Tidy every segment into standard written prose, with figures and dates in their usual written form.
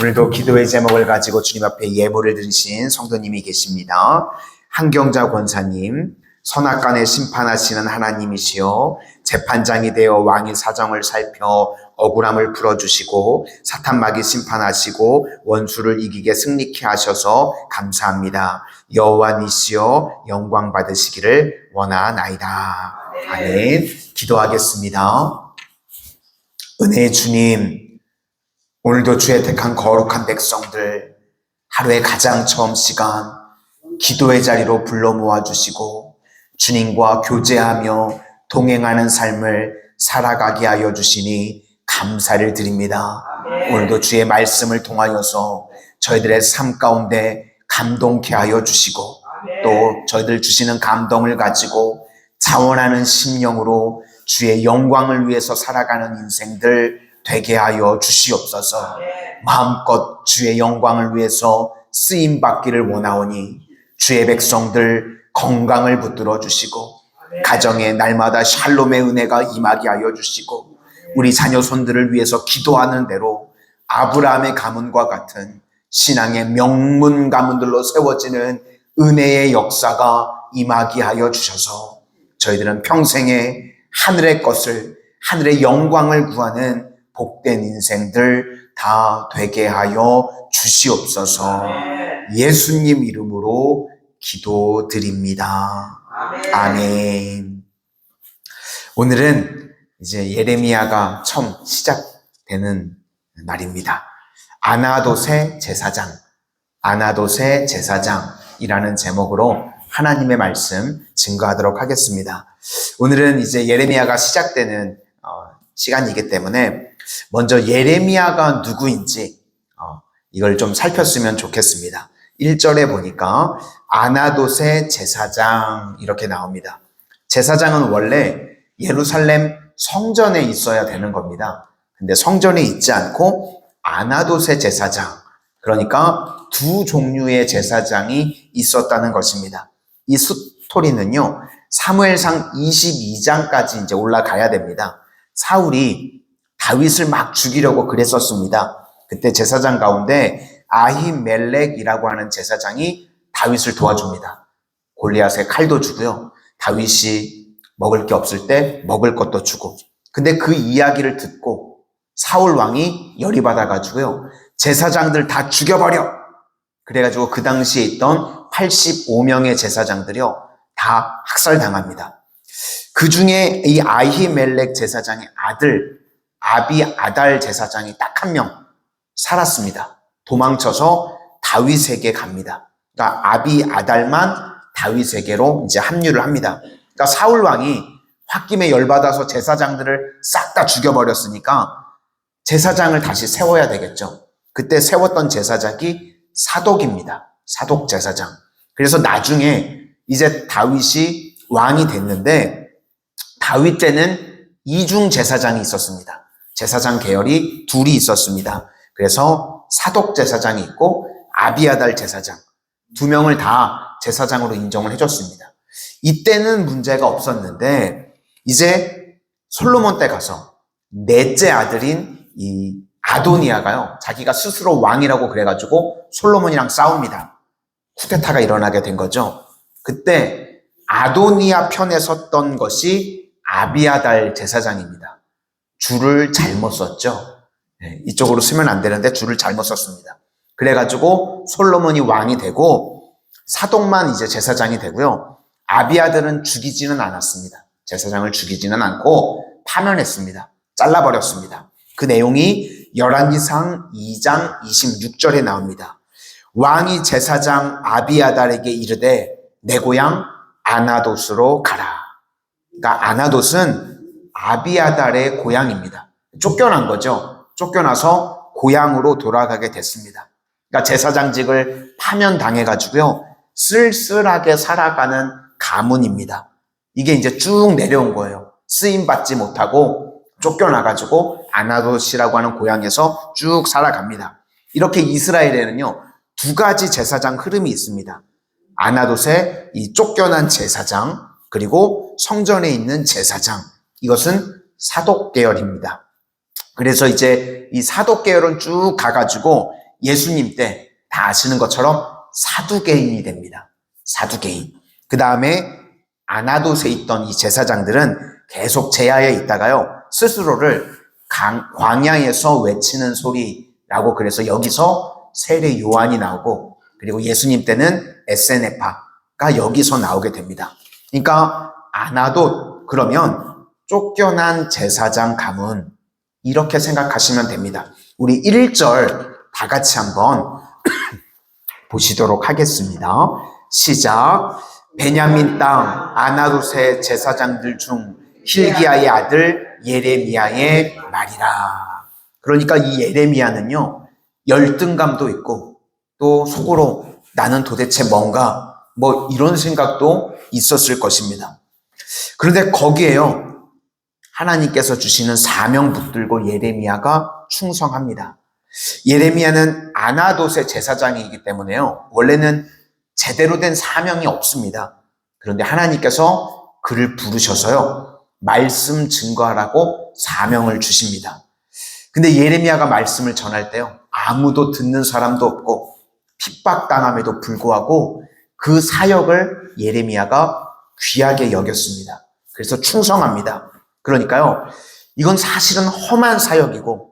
오늘도 기도의 제목을 가지고 주님 앞에 예물을 드리신 성도님이 계십니다. 한경자 권사님, 선악간에 심판하시는 하나님이시여 재판장이 되어 왕의 사정을 살펴 억울함을 풀어주시고 사탄마귀 심판하시고 원수를 이기게 승리케 하셔서 감사합니다. 여호와니시여 영광 받으시기를 원하나이다. 아멘. 기도하겠습니다. 은혜의 주님, 오늘도 주의 택한 거룩한 백성들 하루의 가장 처음 시간 기도의 자리로 불러 모아주시고 주님과 교제하며 동행하는 삶을 살아가게 하여 주시니 감사를 드립니다. 오늘도 주의 말씀을 통하여서 저희들의 삶 가운데 감동케 하여 주시고 또 저희들 주시는 감동을 가지고 자원하는 심령으로 주의 영광을 위해서 살아가는 인생들 되게 하여 주시옵소서. 마음껏 주의 영광을 위해서 쓰임받기를 원하오니 주의 백성들 건강을 붙들어 주시고 가정에 날마다 샬롬의 은혜가 임하게 하여 주시고 우리 자녀 손들을 위해서 기도하는 대로 아브라함의 가문과 같은 신앙의 명문 가문들로 세워지는 은혜의 역사가 임하게 하여 주셔서 저희들은 평생에 하늘의 것을, 하늘의 영광을 구하는 복된 인생들 다 되게 하여 주시옵소서. 예수님 이름으로 기도드립니다. 아멘. 오늘은 이제 예레미야가 처음 시작되는 날입니다. 아나돗의 제사장, 아나돗의 제사장이라는 제목으로 하나님의 말씀 증거하도록 하겠습니다. 오늘은 이제 예레미야가 시작되는 시간이기 때문에 먼저 예레미야가 누구인지 이걸 좀 살폈으면 좋겠습니다. 1절에 보니까 아나돗의 제사장 이렇게 나옵니다. 제사장은 원래 예루살렘 성전에 있어야 되는 겁니다. 근데 성전에 있지 않고 아나돗의 제사장, 그러니까 두 종류의 제사장이 있었다는 것입니다. 이 스토리는요, 사무엘상 22장까지 이제 올라가야 됩니다. 사울이 다윗을 막 죽이려고 그랬었습니다. 그때 제사장 가운데 아히멜렉이라고 하는 제사장이 다윗을 도와줍니다. 골리앗의 칼도 주고요. 다윗이 먹을 게 없을 때 먹을 것도 주고. 근데 그 이야기를 듣고 사울 왕이 열이 받아가지고요. 제사장들 다 죽여버려. 그래가지고 그 당시에 있던 85명의 제사장들이요. 다 학살당합니다. 그 중에 이 아히멜렉 제사장의 아들 아비아달 제사장이 딱 한 명 살았습니다. 도망쳐서 다윗에게 갑니다. 그러니까 아비아달만 다윗에게로 이제 합류를 합니다. 그러니까 사울 왕이 홧김에 열받아서 제사장들을 싹 다 죽여버렸으니까 제사장을 다시 세워야 되겠죠. 그때 세웠던 제사장이 사독입니다. 사독 제사장. 그래서 나중에 이제 다윗이 왕이 됐는데 다윗 때는 이중 제사장이 있었습니다. 제사장 계열이 둘이 있었습니다. 그래서 사독 제사장이 있고 아비아달 제사장, 두 명을 다 제사장으로 인정을 해줬습니다. 이때는 문제가 없었는데 이제 솔로몬 때 가서 넷째 아들인 이 아도니아가요, 자기가 스스로 왕이라고 그래가지고 솔로몬이랑 싸웁니다. 쿠데타가 일어나게 된 거죠. 그때 아도니아 편에 섰던 것이 아비아달 제사장입니다. 줄을 잘못 썼죠. 이쪽으로 쓰면 안 되는데 줄을 잘못 썼습니다. 그래가지고 솔로몬이 왕이 되고 사독만 이제 제사장이 되고요. 아비아들은 죽이지는 않았습니다. 제사장을 죽이지는 않고 파면했습니다. 잘라버렸습니다. 그 내용이 열왕기상 2장 26절에 나옵니다. 왕이 제사장 아비아달에게 이르되 내 고향 아나돗으로 가라. 그러니까 아나돗은 아비아달의 고향입니다. 쫓겨난 거죠. 쫓겨나서 고향으로 돌아가게 됐습니다. 그러니까 제사장직을 파면당해가지고요. 쓸쓸하게 살아가는 가문입니다. 이게 이제 쭉 내려온 거예요. 쓰임받지 못하고 쫓겨나가지고 아나돗이라고 하는 고향에서 쭉 살아갑니다. 이렇게 이스라엘에는요, 두 가지 제사장 흐름이 있습니다. 아나돗의 이 쫓겨난 제사장, 그리고 성전에 있는 제사장. 이것은 사독 계열입니다. 그래서 이제 이 사독 계열은 쭉 가가지고 예수님 때 다 아시는 것처럼 사두개인이 됩니다. 사두개인. 그 다음에 아나돗에 있던 이 제사장들은 계속 제야에 있다가요, 스스로를 광야에서 외치는 소리라고, 그래서 여기서 세례 요한이 나오고, 그리고 예수님 때는 에세네파가 여기서 나오게 됩니다. 그러니까 아나돗, 그러면 쫓겨난 제사장 가문, 이렇게 생각하시면 됩니다. 우리 1절 다 같이 한번 보시도록 하겠습니다. 시작. 베냐민 땅 아나돗의 제사장들 중 hil기야의 아들 예레미야의 말이라. 그러니까 이 예레미야는요, 열등감도 있고 또 속으로 나는 도대체 뭔가 뭐 이런 생각도 있었을 것입니다. 그런데 거기에요, 하나님께서 주시는 사명 붙들고 예레미야가 충성합니다. 예레미야는 아나돗의 제사장이기 때문에요, 원래는 제대로 된 사명이 없습니다. 그런데 하나님께서 그를 부르셔서요, 말씀 증거하라고 사명을 주십니다. 근데 예레미야가 말씀을 전할 때요, 아무도 듣는 사람도 없고 핍박당함에도 불구하고 그 사역을 예레미야가 귀하게 여겼습니다. 그래서 충성합니다. 그러니까요, 이건 사실은 험한 사역이고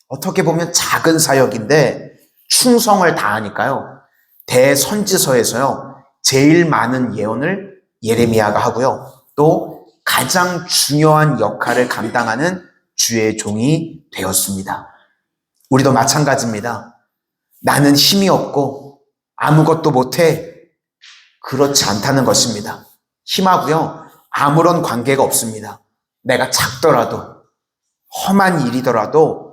어떻게 보면 작은 사역인데 충성을 다하니까요, 대선지서에서요, 제일 많은 예언을 예레미야가 하고요, 또 가장 중요한 역할을 감당하는 주의 종이 되었습니다. 우리도 마찬가지입니다. 나는 힘이 없고 아무것도 못해. 그렇지 않다는 것입니다. 힘하고요, 아무런 관계가 없습니다. 내가 작더라도, 험한 일이더라도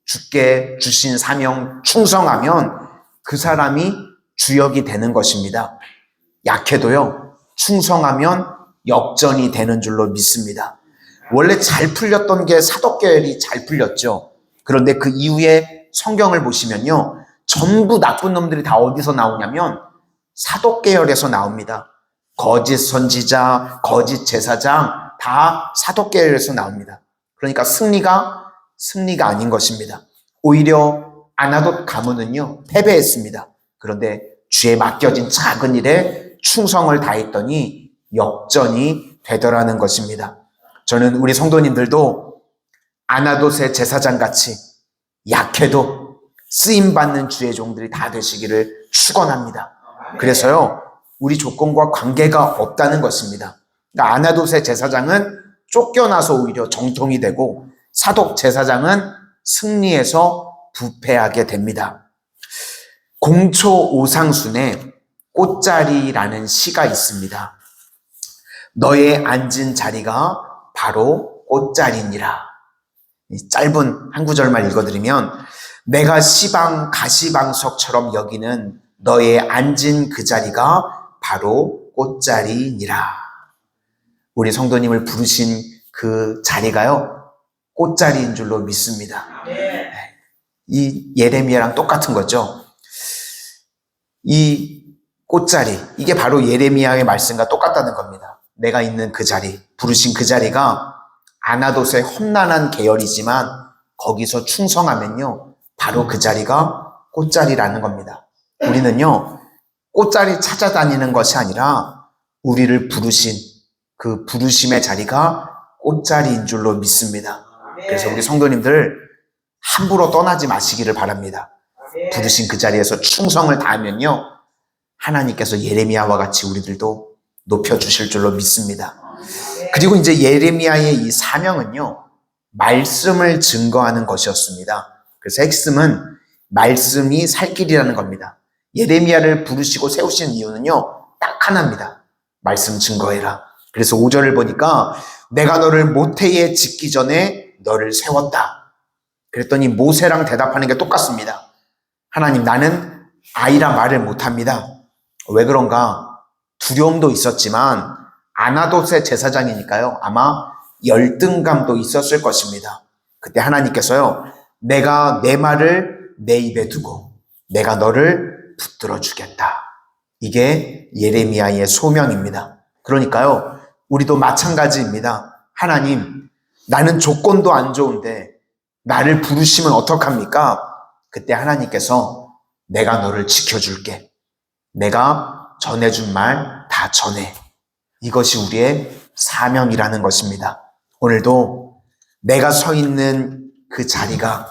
주께 주신 사명 충성하면 그 사람이 주역이 되는 것입니다. 약해도요, 충성하면 역전이 되는 줄로 믿습니다. 원래 잘 풀렸던 게 사독계열이 잘 풀렸죠. 그런데 그 이후에 성경을 보시면요, 전부 나쁜 놈들이 다 어디서 나오냐면 사독계열에서 나옵니다. 거짓 선지자, 거짓 제사장 다 사독계열에서 나옵니다. 그러니까 승리가 아닌 것입니다. 오히려 아나돗 가문은요, 패배했습니다. 그런데 주에 맡겨진 작은 일에 충성을 다했더니 역전이 되더라는 것입니다. 저는 우리 성도님들도 아나돗의 제사장같이 약해도 쓰임받는 주의 종들이 다 되시기를 축원합니다. 그래서요, 우리 조건과 관계가 없다는 것입니다. 그러니까 아나돗의 제사장은 쫓겨나서 오히려 정통이 되고 사독 제사장은 승리해서 부패하게 됩니다. 공초 오상순에 꽃자리라는 시가 있습니다. 너의 앉은 자리가 바로 꽃자리니라. 짧은 한 구절만 읽어드리면, 내가 시방 가시방석처럼 여기는 너의 앉은 그 자리가 바로 꽃자리니라. 우리 성도님을 부르신 그 자리가요, 꽃자리인 줄로 믿습니다. 이 예레미야랑 똑같은 거죠. 이 꽃자리, 이게 바로 예레미야의 말씀과 똑같다는 겁니다. 내가 있는 그 자리, 부르신 그 자리가 아나돗의 험난한 계열이지만 거기서 충성하면요, 바로 그 자리가 꽃자리라는 겁니다. 우리는요, 꽃자리 찾아다니는 것이 아니라 우리를 부르신 그 부르심의 자리가 꽃자리인 줄로 믿습니다. 그래서 우리 성도님들 함부로 떠나지 마시기를 바랍니다. 부르신 그 자리에서 충성을 다하면요, 하나님께서 예레미야와 같이 우리들도 높여주실 줄로 믿습니다. 그리고 이제 예레미야의 이 사명은요, 말씀을 증거하는 것이었습니다. 그래서 핵심은 말씀이 살 길이라는 겁니다. 예레미야를 부르시고 세우신 이유는요, 딱 하나입니다. 말씀 증거해라. 그래서 5절을 보니까 내가 너를 모태에 짓기 전에 너를 세웠다. 그랬더니 모세랑 대답하는 게 똑같습니다. 하나님, 나는 아이라 말을 못합니다. 왜 그런가? 두려움도 있었지만 아나돗의 제사장이니까요, 아마 열등감도 있었을 것입니다. 그때 하나님께서요, 내가 내 말을 내 입에 두고 내가 너를 붙들어 주겠다. 이게 예레미야의 소명입니다. 그러니까요, 우리도 마찬가지입니다. 하나님, 나는 조건도 안 좋은데 나를 부르시면 어떡합니까? 그때 하나님께서 내가 너를 지켜줄게. 내가 전해준 말 다 전해. 이것이 우리의 사명이라는 것입니다. 오늘도 내가 서 있는 그 자리가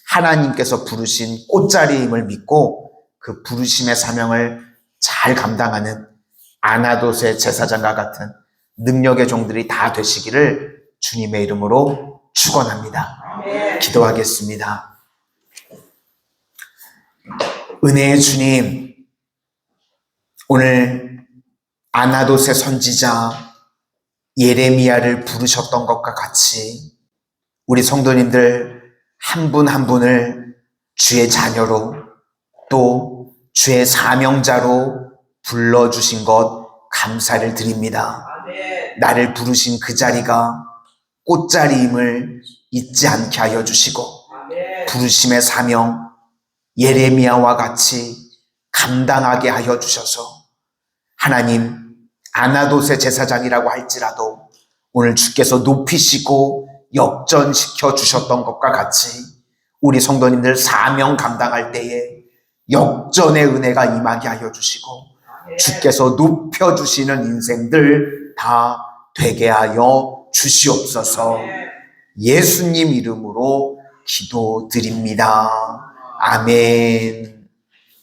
하나님께서 부르신 꽃자리임을 믿고 그 부르심의 사명을 잘 감당하는 아나돗의 제사장과 같은 능력의 종들이 다 되시기를 주님의 이름으로 축원합니다. 기도하겠습니다. 은혜의 주님, 오늘 아나돗의 선지자 예레미야를 부르셨던 것과 같이 우리 성도님들 한 분 한 분을 주의 자녀로 또 주의 사명자로 불러주신 것 감사를 드립니다. 나를 부르신 그 자리가 꽃자리임을 잊지 않게 하여 주시고 부르심의 사명 예레미야와 같이 감당하게 하여 주셔서 하나님 아나돗의 제사장이라고 할지라도 오늘 주께서 높이시고 역전시켜 주셨던 것과 같이 우리 성도님들 사명 감당할 때에 역전의 은혜가 임하게 하여 주시고 주께서 높여주시는 인생들 다 되게 하여 주시옵소서. 예수님 이름으로 기도드립니다. 아멘.